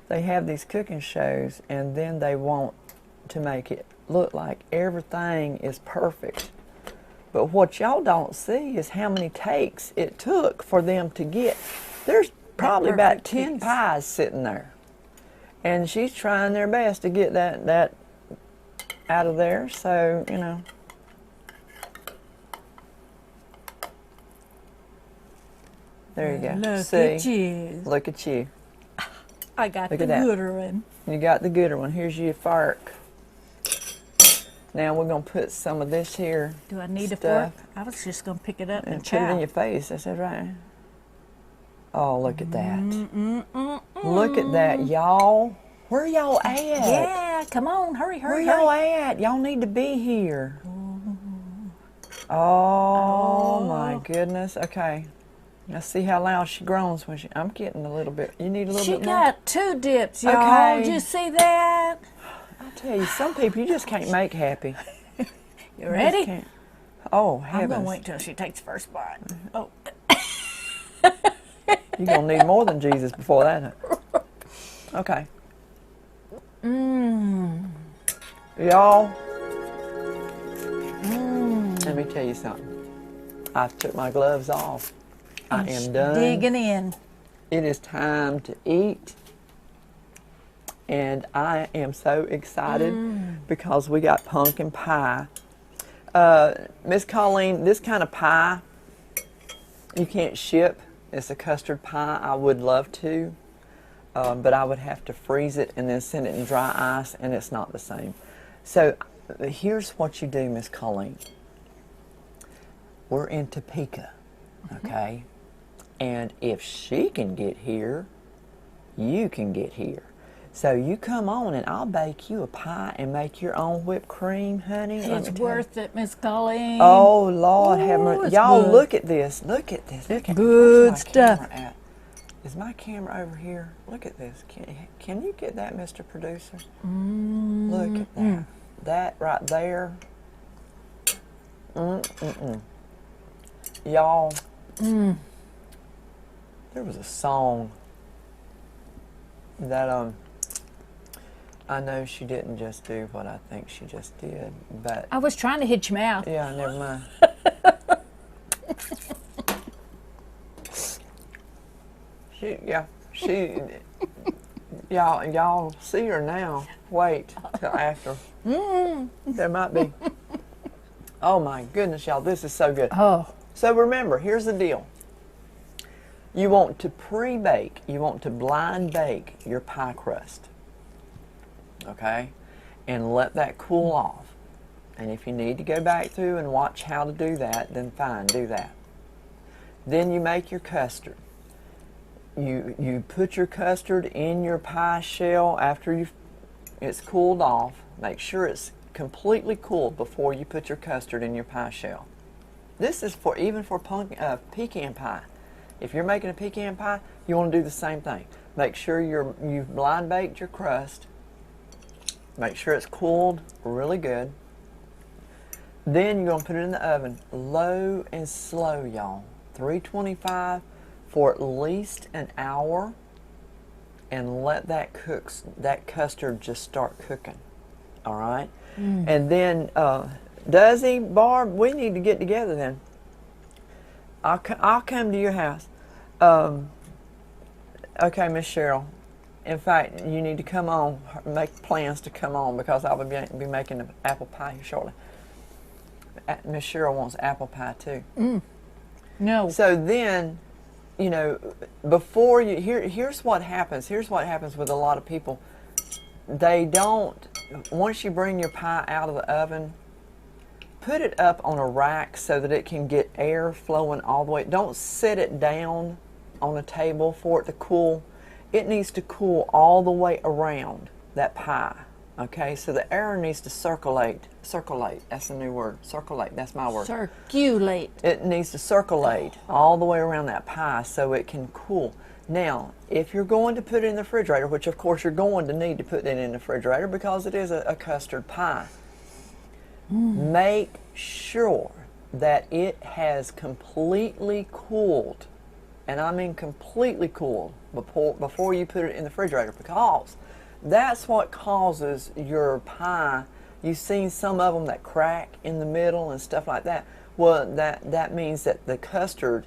they have these cooking shows and then they want to make it look like everything is perfect. But what y'all don't see is how many takes it took for them to get. There's probably about 10 pies sitting there. And she's trying their best to get that out of there, so, you know. There you go. Look at you. Look at you. I got the gooder one. You got the gooder one. Here's your fork. Now we're going to put some of this here. Do I need a fork? I was just going to pick it up and put it in your face. That's right. Oh, look at that. Look at that, y'all. Where y'all at? Yeah, come on. Hurry. Where y'all at? Y'all need to be here. Oh, my goodness. Okay. Now see how loud she groans when she... I'm getting a little bit... You need a little bit more? She got 2 dips, y'all. Okay. Did you see that? I tell you, some people you just can't make happy. You ready? Oh, heavens. I'm going to wait till she takes the first bite. Oh. You're going to need more than Jesus before that. Huh? Okay. Y'all, let me tell you something. I took my gloves off. I am done. Digging in. It is time to eat. And I am so excited because we got pumpkin pie. Miss Colleen, this kind of pie you can't ship. It's a custard pie. I would love to, but I would have to freeze it and then send it in dry ice, and it's not the same. So here's what you do, Miss Colleen. We're in Topeka, okay? And if she can get here, you can get here. So you come on and I'll bake you a pie and make your own whipped cream, honey. It's worth it, Miss Colleen. Oh, Lord have mercy. Y'all, look at this. Look at this. Look at good stuff. Is my camera over here? Look at this. Can you get that, Mr. Producer? Look at that. That right there. Y'all, there was a song that I know she didn't just do what I think she just did, but I was trying to hit your mouth. yeah, never mind. Y'all see her now. Wait till after. There might be. Oh my goodness, y'all, this is so good. Oh. So remember, here's the deal. You want to pre-bake, you want to blind bake your pie crust, okay? And let that cool off. And if you need to go back through and watch how to do that, then fine, do that. Then you make your custard. You put your custard in your pie shell after it's cooled off. Make sure it's completely cooled before you put your custard in your pie shell. This is even for pecan pie. If you're making a pecan pie, you want to do the same thing. Make sure you've blind baked your crust. Make sure it's cooled really good. Then you're going to put it in the oven, low and slow, y'all. 325 for at least an hour, and let that custard just start cooking. All right? And then, Duzzy, Barb, we need to get together then. I'll come to your house. Okay, Miss Cheryl. In fact, you need to come on, make plans to come on, because I'll be making an apple pie here shortly. Miss Cheryl wants apple pie too. No. So then, you know, before you, here's what happens. Here's what happens with a lot of people. They don't, once you bring your pie out of the oven, put it up on a rack so that it can get air flowing all the way. Don't set it down on a table for it to cool. It needs to cool all the way around that pie. Okay, so the air needs to circulate. Circulate, that's a new word. Circulate, that's my word. Circulate. It needs to circulate all the way around that pie so it can cool. Now, if you're going to put it in the refrigerator, which of course you're going to need to put it in the refrigerator because it is a custard pie, make sure that it has completely cooled, and I mean completely cooled before you put it in the refrigerator, because that's what causes your pie. You've seen some of them that crack in the middle and stuff like that. Well, that means that the custard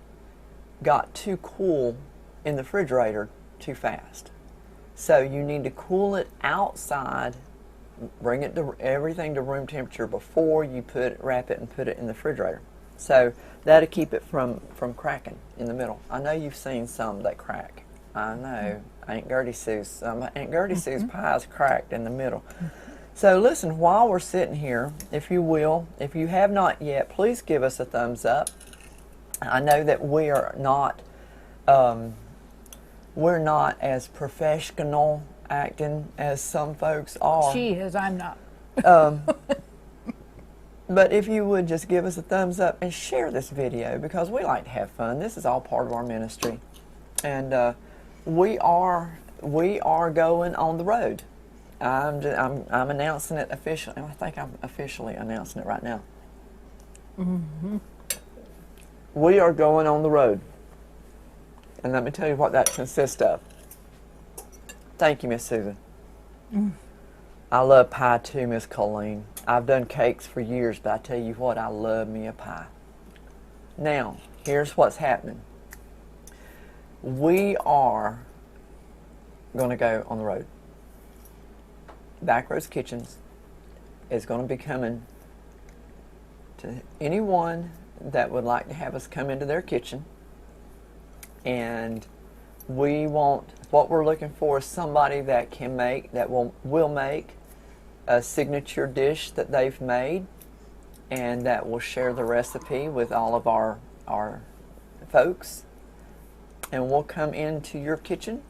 got too cool in the refrigerator too fast. So you need to cool it outside, bring it to everything to room temperature before you wrap it and put it in the refrigerator. So that'll keep it from cracking in the middle. I know you've seen some that crack. I know. Aunt Gertie Sue's pie's cracked in the middle. So listen, while we're sitting here, if you will, if you have not yet, please give us a thumbs up. I know that we're not as professional acting as some folks are. She is, I'm not. But if you would just give us a thumbs up and share this video, because we like to have fun. This is all part of our ministry. And we are going on the road. I'm announcing it officially. I think I'm officially announcing it right now. Mm-hmm. We are going on the road. And let me tell you what that consists of. Thank you, Miss Susan. I love pie too, Miss Colleen. I've done cakes for years, but I tell you what, I love me a pie. Now, here's what's happening. We are going to go on the road. BackRoads Kitchens is going to be coming to anyone that would like to have us come into their kitchen. And what we're looking for is somebody that can make, that will make a signature dish that they've made, and that will share the recipe with all of our folks. And we'll come into your kitchen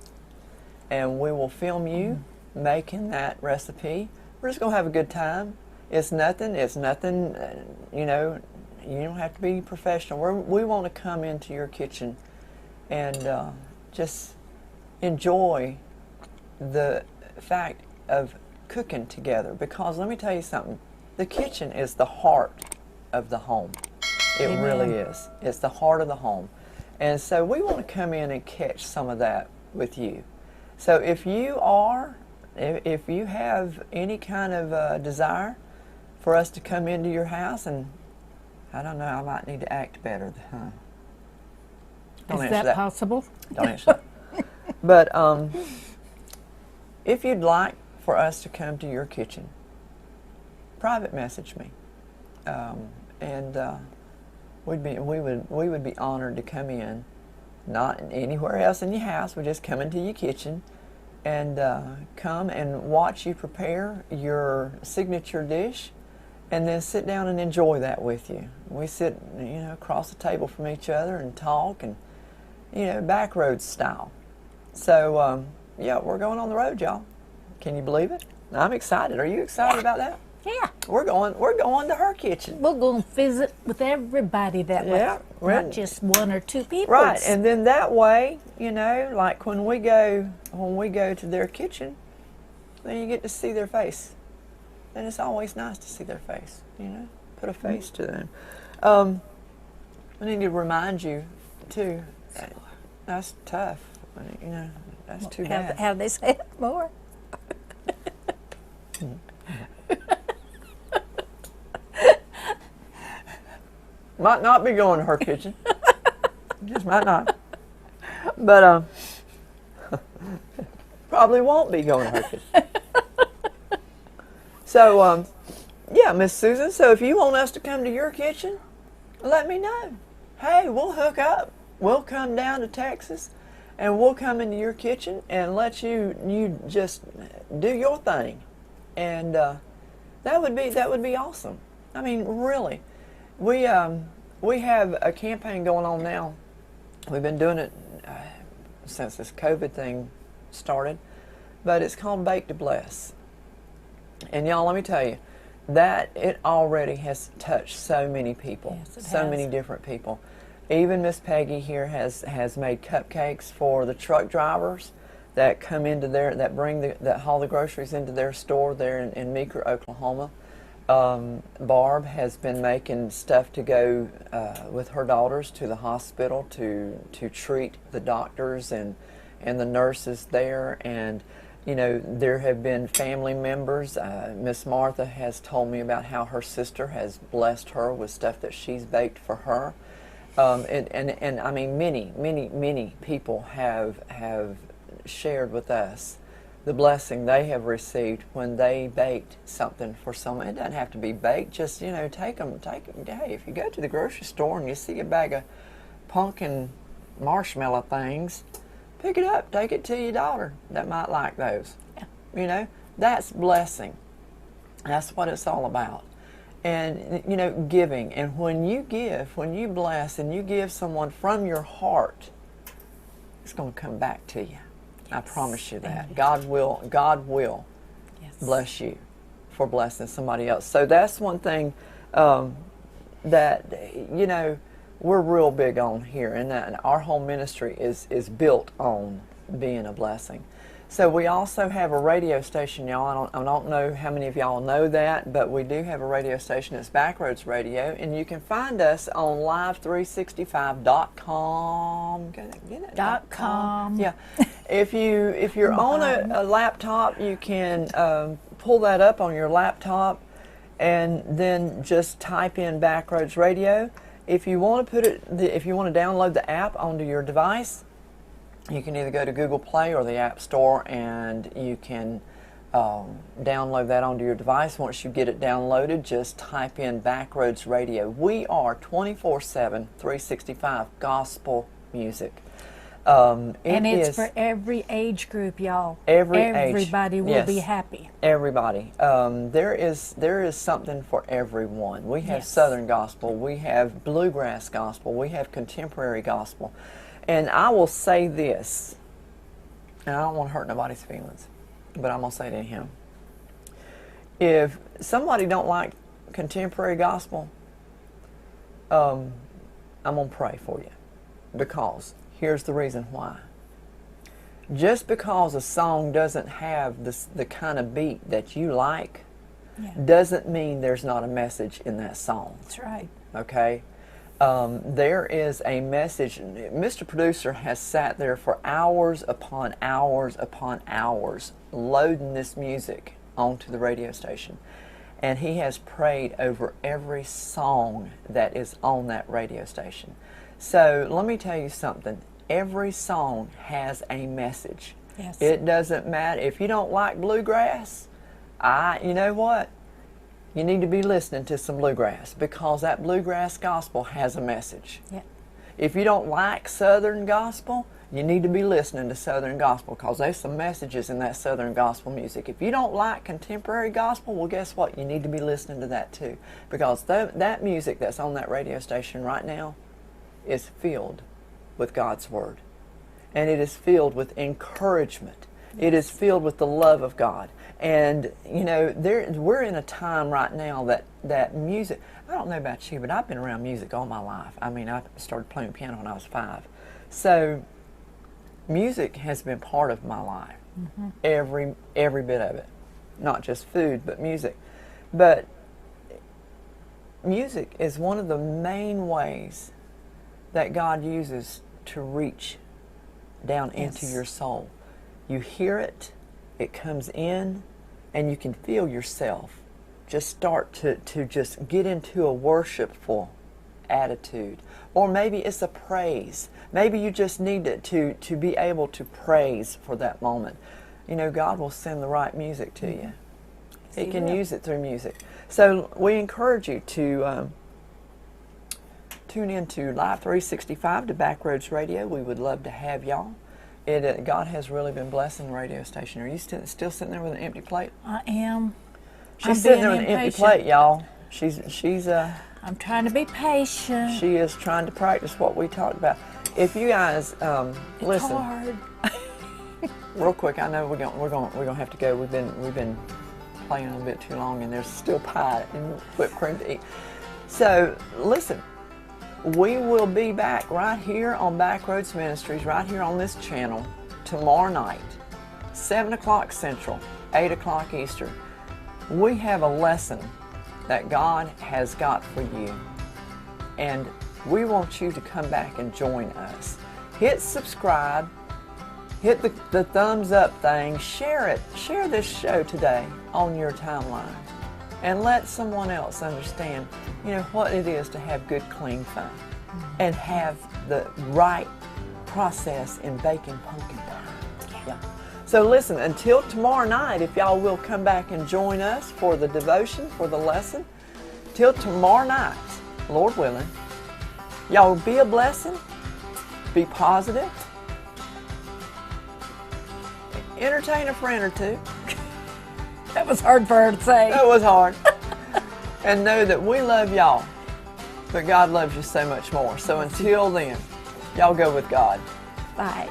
and we will film you making that recipe. We're just going to have a good time. It's nothing, you know, you don't have to be professional. We want to come into your kitchen and just enjoy the fact of cooking together, because let me tell you something, the kitchen is the heart of the home. It Amen. Really is. It's the heart of the home. And so we want to come in and catch some of that with you. So if you have any kind of desire for us to come into your house, and I don't know, I might need to act better. Don't Is that possible? Don't answer that. But if you'd like for us to come to your kitchen, private message me, and we would be honored to come in, not anywhere else in your house. We just come into your kitchen and come and watch you prepare your signature dish, and then sit down and enjoy that with you. We sit, you know, across the table from each other and talk, and you know, BackRoads style. So yeah, we're going on the road, y'all. Can you believe it? I'm excited. Are you excited about that? Yeah. We're going to her kitchen. We're going to visit with everybody that way. Not just one or two people. Right, and then that way, you know, like when we go to their kitchen, then you get to see their face. And it's always nice to see their face, you know, put a face to them. I need to remind you, too, that's tough. You know, that's too bad. Have they said it more? Might not be going to her kitchen. Just might not. But probably won't be going to her kitchen. So, yeah, Miss Susan, so if you want us to come to your kitchen, let me know. Hey, we'll hook up. We'll come down to Texas, and we'll come into your kitchen and let you just do your thing. And that would be awesome. I mean, really. We have a campaign going on now. We've been doing it since this COVID thing started, but it's called Bake to Bless. And y'all, let me tell you, that it already has touched so many people, Yes, it so has. many different people. Even Miss Peggy here has made cupcakes for the truck drivers that come into that haul the groceries into their store there in Meeker, Oklahoma. Barb has been making stuff to go with her daughters to the hospital to treat the doctors and the nurses there. And you know, there have been family members. Miss Martha has told me about how her sister has blessed her with stuff that she's baked for her. And I mean, many people have shared with us the blessing they have received when they baked something for someone. It doesn't have to be baked. Just, you know, take them. Hey, if you go to the grocery store and you see a bag of pumpkin marshmallow things, pick it up. Take it to your daughter that might like those. Yeah. You know, that's blessing. That's what it's all about. And, you know, giving. And when you give, when you bless and you give someone from your heart, it's going to come back to you. I promise you that. Amen. God will Yes. bless you for blessing somebody else. So that's one thing that, you know, we're real big on here, and that our whole ministry is built on being a blessing. So we also have a radio station, y'all. I don't know how many of y'all know that, but we do have a radio station. It's BackRoads Radio, and you can find us on live365.com. Get it? .com. Yeah. If you're on a laptop, you can pull that up on your laptop, and then just type in BackRoads Radio. If you want to if you want to download the app onto your device, you can either go to Google Play or the App Store, and you can download that onto your device. Once you get it downloaded, just type in BackRoads Radio. We are 24/7, 365 gospel music. And it's for every age group, y'all. Everybody will be happy. Everybody. There is something for everyone. We have Southern gospel, we have bluegrass gospel, we have contemporary gospel. And I will say this, and I don't want to hurt nobody's feelings, but I'm going to say to him, if somebody don't like contemporary gospel, I'm going to pray for you, because here's the reason why. Just because a song doesn't have the kind of beat that you like, doesn't mean there's not a message in that song. That's right. Okay? There is a message. Mr. Producer has sat there for hours upon hours upon hours loading this music onto the radio station. And he has prayed over every song that is on that radio station. So let me tell you something. Every song has a message. Yes. It doesn't matter. If you don't like bluegrass, you know what? You need to be listening to some bluegrass, because that bluegrass gospel has a message. Yeah. If you don't like Southern gospel, you need to be listening to Southern gospel, because there's some messages in that Southern gospel music. If you don't like contemporary gospel, well, guess what? You need to be listening to that too, because that music that's on that radio station right now is filled with God's Word. And it is filled with encouragement. It is filled with the love of God. And, you know, we're in a time right now that music, I don't know about you, but I've been around music all my life. I mean, I started playing piano when I was 5. So music has been part of my life. Mm-hmm. Every bit of it. Not just food, but music. But music is one of the main ways that God uses to reach down into your soul. You hear it, it comes in, and you can feel yourself just start to just get into a worshipful attitude. Or maybe it's a praise. Maybe you just need to be able to praise for that moment. You know, God will send the right music to you. He can use it through music. So we encourage you to tune in to Live 365 to BackRoads Radio. We would love to have y'all. God has really been blessing the radio station. Are you still sitting there with an empty plate? I am. She's sitting there with an empty plate, y'all. She's I'm trying to be patient. She is trying to practice what we talked about. If you guys listen, hard. real quick, I know we're gonna have to go. We've been playing a bit too long, and there's still pie and whipped cream to eat. So listen, we will be back right here on BackRoads Ministries, right here on this channel tomorrow night, 7 o'clock Central, 8 o'clock Eastern. We have a lesson that God has got for you, and we want you to come back and join us. Hit subscribe, hit the thumbs up thing, share it, share this show today on your timeline, and let someone else understand, what it is to have good, clean fun and have the right process in baking pumpkin pie. Yeah. So listen, until tomorrow night, if y'all will come back and join us for the devotion, for the lesson, till tomorrow night, Lord willing, y'all be a blessing, be positive, entertain a friend or two. That was hard for her to say. That was hard. And know that we love y'all, but God loves you so much more. So until then, y'all go with God. Bye.